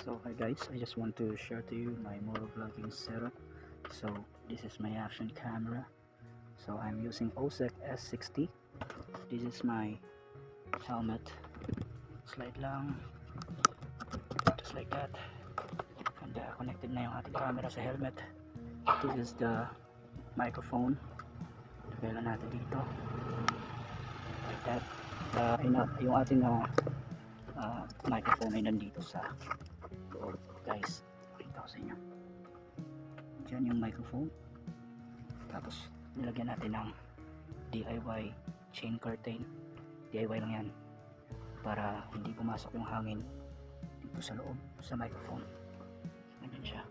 So hi guys, I just want to share to you my motovlogging setup. So this is my action camera. So I'm using OSEC S60. This is my helmet. Slide lang, just like that. And connected na yung ating camera sa helmet. This is the microphone. Lagyan natin dito. Like that. Yung ating microphone ay nandito sa loob. Guys, makita ko sa inyo. Diyan yung microphone. Tapos nilagyan natin ng DIY chain curtain. DIY lang yan para hindi pumasok yung hangin dito sa loob sa microphone. Ganyan siya.